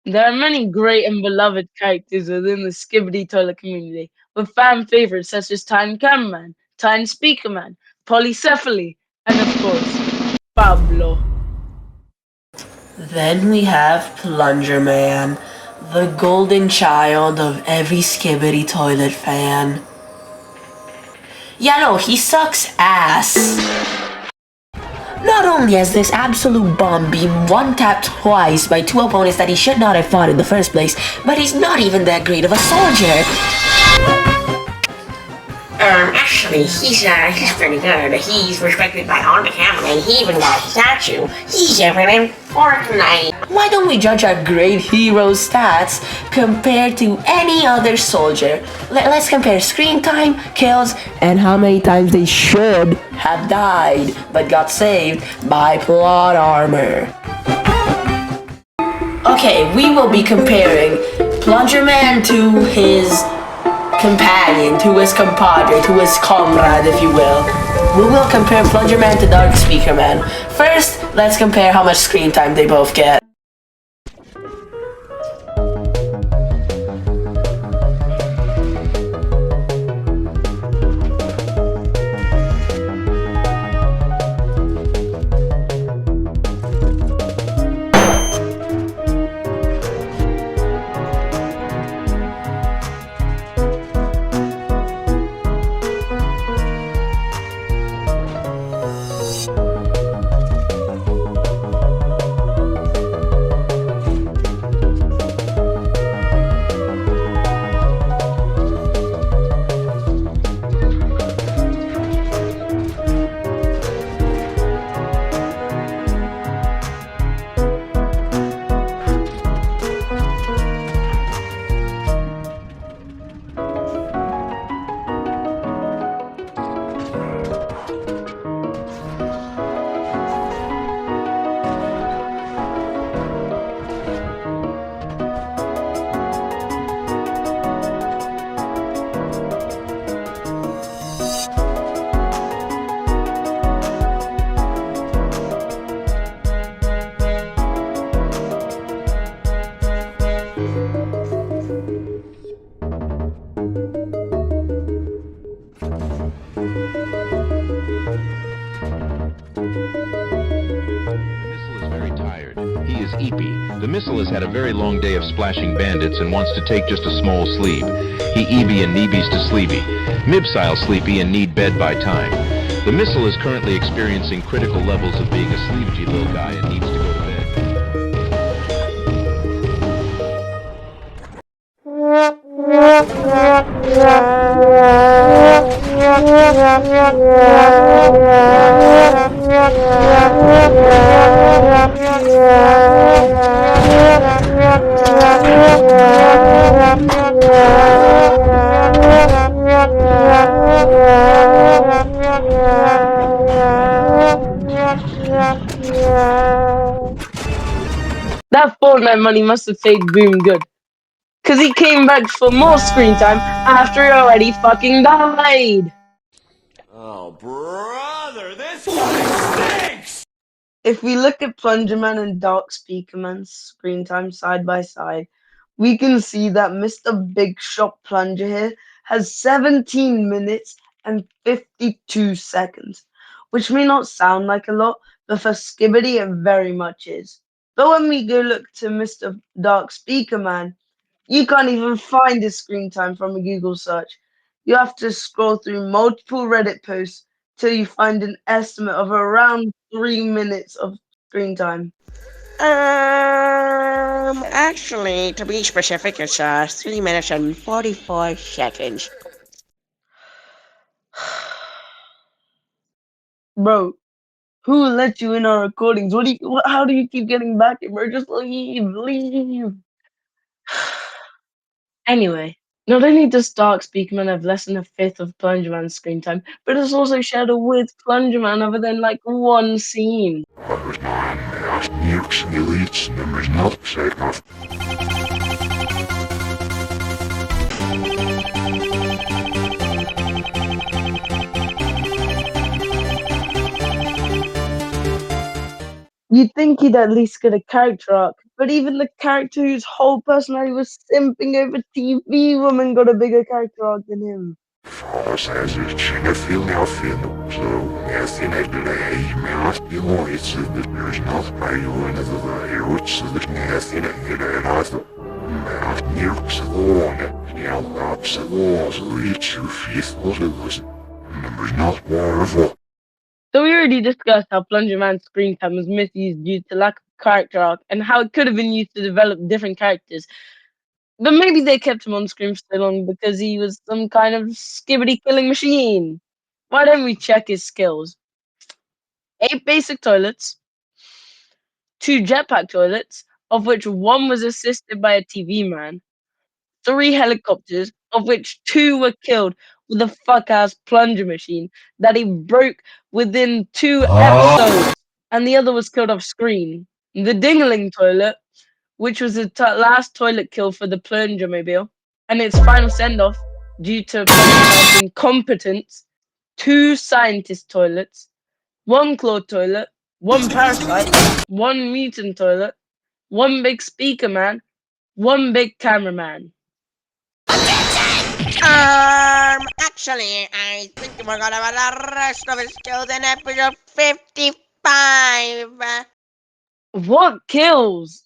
There are many great and beloved characters within the Skibidi toilet community, with fan favorites such as Time Cameraman, Time Speakerman, Polycephaly, and of course, Pablo. Then we have Plunger Man, the golden child of every Skibidi toilet fan. Yeah, no, he sucks ass. Not only has this absolute bomb been one-tapped twice by two opponents that he should not have fought in the first place, but he's not even that great of a soldier. Actually, he's pretty good. He's respected by all the cameramen. He even got a statue. He's even in Fortnite. Why don't we judge our great hero's stats compared to any other soldier? Let's compare screen time, kills, and how many times they should have died but got saved by plot armor. Okay, we will be comparing Plunger Man to his companion, to his compadre, to his comrade, if you will. We will compare Plunger Man to Dark Speaker Man. First, let's compare how much screen time they both get. The missile has had a very long day of splashing bandits and wants to take just a small sleep. He EB and Neebies to sleepy. Mibsile sleepy and need bed by time. The missile is currently experiencing critical levels of being a sleepy little guy and needs to go to bed. That Fortnite money must have paid Boom good. Cause he came back for more screen time after he already fucking died. Oh, brother, this stinks! If we look at Plungerman and Dark Speakerman's screen time side by side, we can see that Mr. Big Shot Plunger here has 17 minutes and 52 seconds, which may not sound like a lot, but for Skibidi it very much is. But when we go look to Mr. Dark Speakerman, you can't even find his screen time from a Google search. You have to scroll through multiple Reddit posts till you find an estimate of around 3 minutes of screen time. Actually, to be specific, it's 3 minutes and 44 seconds. Bro, who let you in our recordings? How do you keep getting back in, bro? Just leave. Anyway, not only does Dark Speakerman have less than a fifth of Plungerman's screen time, but it's also shared with Plungerman other than like one scene. You'd think he'd at least get a character arc, But even the character whose whole personality was simping over TV woman got a bigger character arc than him. Philosophization Philadelphia, nothing I delay, mouth belongs to the there's not by one of the roots of the nothing I delay, mouth nukes alone, now lots of walls reach your faithful to us. Numbers not powerful. So we already discussed how Plunger Man's screen time was misused due to lack of character arc and how it could have been used to develop different characters. But maybe they kept him on screen for so long because he was some kind of skibidi killing machine. Why don't we check his skills? 8 basic toilets, 2 jetpack toilets, of which one was assisted by a TV man, 3 helicopters, of which 2 were killed with a fuck-ass plunger machine that he broke within 2 episodes, and the other was killed off screen. The dingling toilet, which was the last toilet kill for the plunger mobile, and its final send-off due to Plunger Man's incompetence, 2 scientist toilets, 1 claw toilet, 1 parasite, 1 mutant toilet, 1 big speaker man, 1 big cameraman. Actually, I think we forgot about the rest of his skills in episode 55. What kills?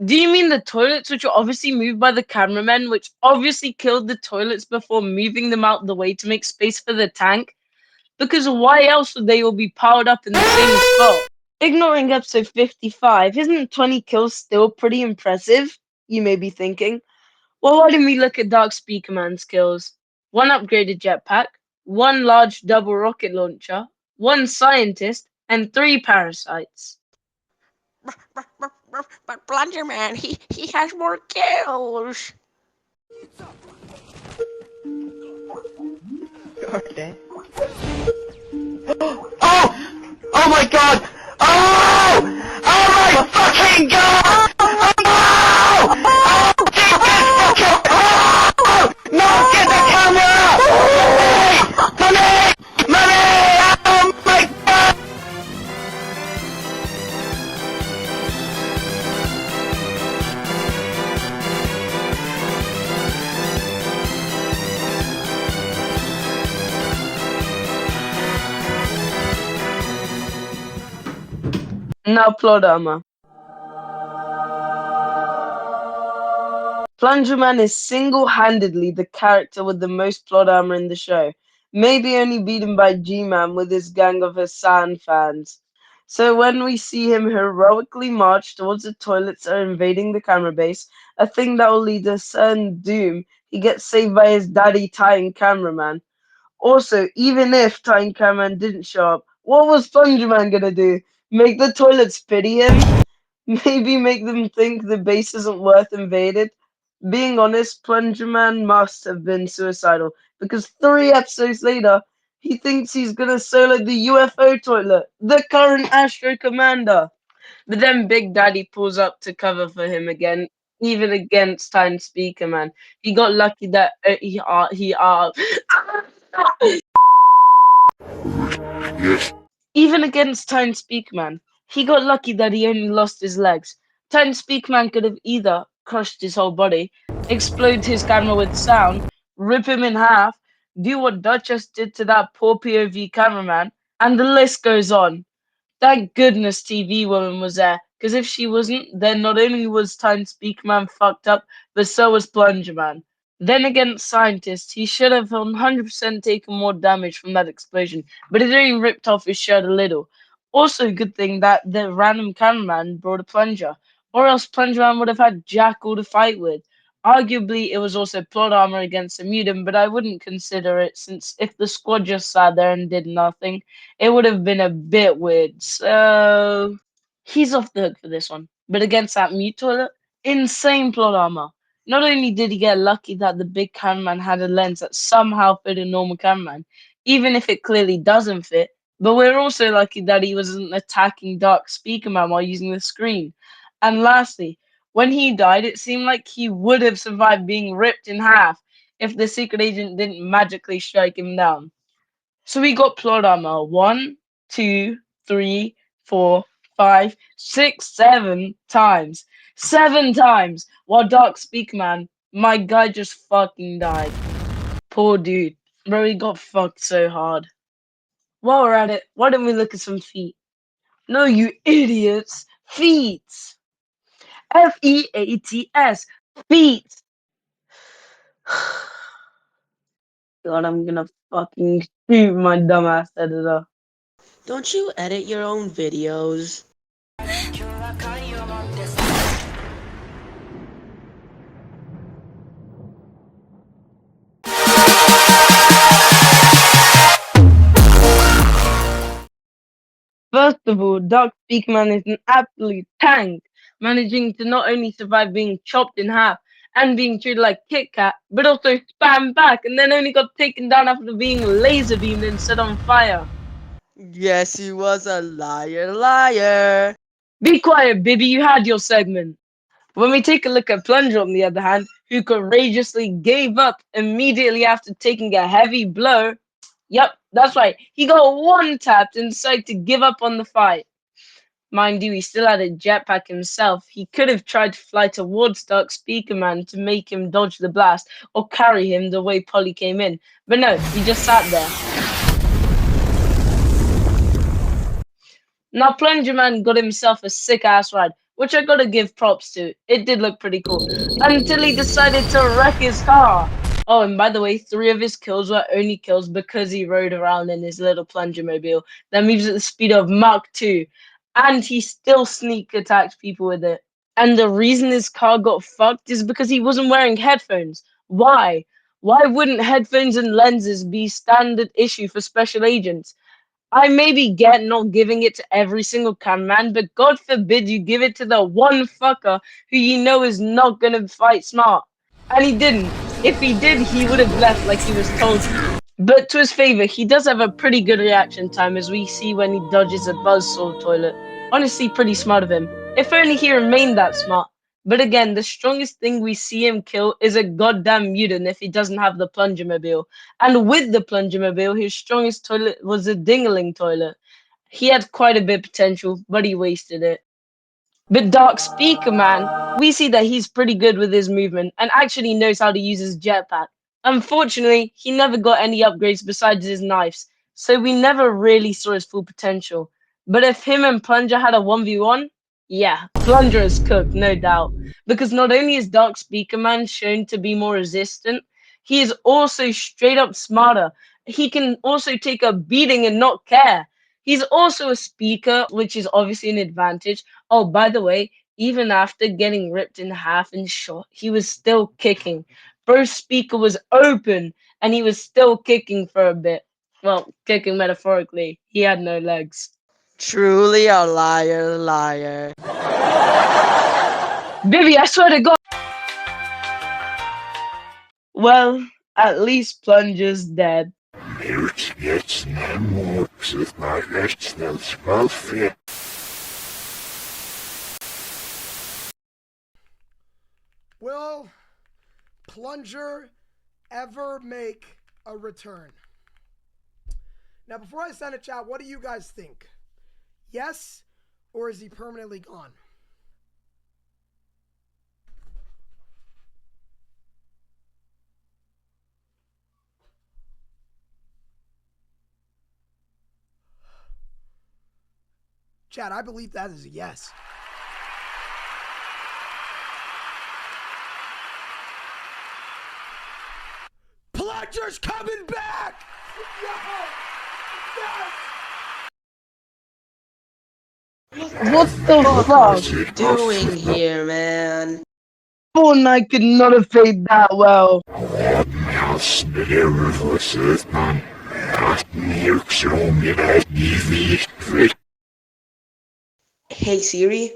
Do you mean the toilets which were obviously moved by the cameramen, which obviously killed the toilets before moving them out the way to make space for the tank? Because why else would they all be piled up in the same spot? Ignoring episode 55, isn't 20 kills still pretty impressive? You may be thinking. Well, why don't we look at Dark Speaker Man's kills? 1 upgraded jetpack, 1 large double rocket launcher, 1 scientist, and 3 parasites. But Plunger Man, he has more kills. Okay. Oh! Oh my god! Oh! Oh my fucking god! Oh! Oh! Get this fucking... Oh! No! Get the camera! Money! Money! Money! Oh my god! Now plot armor. Plunger Man is single-handedly the character with the most plot armor in the show, maybe only beaten by G-Man with his gang of Hassan fans. So when we see him heroically march towards the toilets that are invading the camera base, a thing that will lead to certain doom, he gets saved by his daddy Titan Cameraman. Also, even if Titan Cameraman didn't show up, what was Plunger Man gonna do? Make the toilets pity him? Maybe make them think the base isn't worth invaded? Being honest, Plunger Man must have been suicidal because 3 episodes later, he thinks he's gonna solo the UFO toilet, the current Astro Commander. But then Big Daddy pulls up to cover for him again, even against Time Speaker Man. He got lucky that Yes, even against Time Speakman, he got lucky that he only lost his legs. Time Speakman could have either crushed his whole body, explode his camera with sound, rip him in half, do what Duchess did to that poor POV cameraman, and the list goes on. Thank goodness TV Woman was there, because if she wasn't, then not only was Time Speakman fucked up, but so was Plunger Man. Then against Scientist, he should have 100% taken more damage from that explosion, but it only ripped off his shirt a little. Also, good thing that the random cameraman brought a plunger, or else Plunger Man would have had Jackal to fight with. Arguably, it was also plot armor against a mutant, but I wouldn't consider it since if the squad just sat there and did nothing, it would have been a bit weird. So he's off the hook for this one. But against that mute toilet, insane plot armor. Not only did he get lucky that the big cameraman had a lens that somehow fit a normal cameraman, even if it clearly doesn't fit, but we're also lucky that he wasn't attacking Dark Speaker Man while using the screen. And lastly, when he died, it seemed like he would have survived being ripped in half if the secret agent didn't magically strike him down. So we got plot armor 1, 2, 3, 4, 5, 6, 7 times. 7 times. While Dark Speak Man, my guy just fucking died. Poor dude. Bro, he got fucked so hard. While we're at it, why don't we look at some feet? No, you idiots. Feet. Feats. Feet. God, I'm gonna fucking shoot my dumbass editor. Don't you edit your own videos? First of all, Dark Speakman is an absolute tank, managing to not only survive being chopped in half and being treated like Kit Kat, but also spam back and then only got taken down after being laser beamed and set on fire. Yes, he was a liar. Be quiet, Bibby, you had your segment. When we take a look at Plunger, on the other hand, who courageously gave up immediately after taking a heavy blow. Yep, that's right. He got one tapped and decided to give up on the fight. Mind you, he still had a jetpack himself. He could have tried to fly towards Dark Speaker Man to make him dodge the blast or carry him the way Polly came in. But no, he just sat there. Now Plunger Man got himself a sick ass ride, which I gotta give props to. It did look pretty cool. Until he decided to wreck his car. Oh, and by the way, 3 of his kills were only kills because he rode around in his little plunger mobile that moves at the speed of Mach 2. And he still sneak attacked people with it. And the reason his car got fucked is because he wasn't wearing headphones. Why? Why wouldn't headphones and lenses be standard issue for special agents? I maybe get not giving it to every single cameraman, but God forbid you give it to the one fucker who you know is not gonna fight smart. And he didn't. If he did, he would have left like he was told to. But to his favor, he does have a pretty good reaction time, as we see when he dodges a buzzsaw toilet. Honestly, pretty smart of him. If only he remained that smart. But again, the strongest thing we see him kill is a goddamn mutant if he doesn't have the plunger mobile. And with the plunger mobile, his strongest toilet was a dingling toilet. He had quite a bit of potential, but he wasted it. But Dark Speaker Man, we see that he's pretty good with his movement and actually knows how to use his jetpack. Unfortunately, he never got any upgrades besides his knives, so we never really saw his full potential. But if him and Plunger had a 1v1, yeah, Plunger is cooked, no doubt. Because not only is Dark Speaker Man shown to be more resistant, he is also straight up smarter. He can also take a beating and not care. He's also a speaker, which is obviously an advantage. Oh, by the way, even after getting ripped in half and shot, he was still kicking. Bro's speaker was open and he was still kicking for a bit. Well, kicking metaphorically. He had no legs. Truly a liar. Bibby, I swear to God. Well, at least Plunger's dead. Mirt jetzt nemo, psów na rechts na spalfie. Will Plunger ever make a return? Now, before I send a chat, what do you guys think? Yes, or is he permanently gone? Chat, I believe that is a yes. Plunger's coming back! What the fuck? Doing here, man? Fortnite could not have played that well. Mouse, never was it, man. Milk, so me, Hey Siri,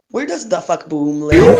where does the fuck boom live?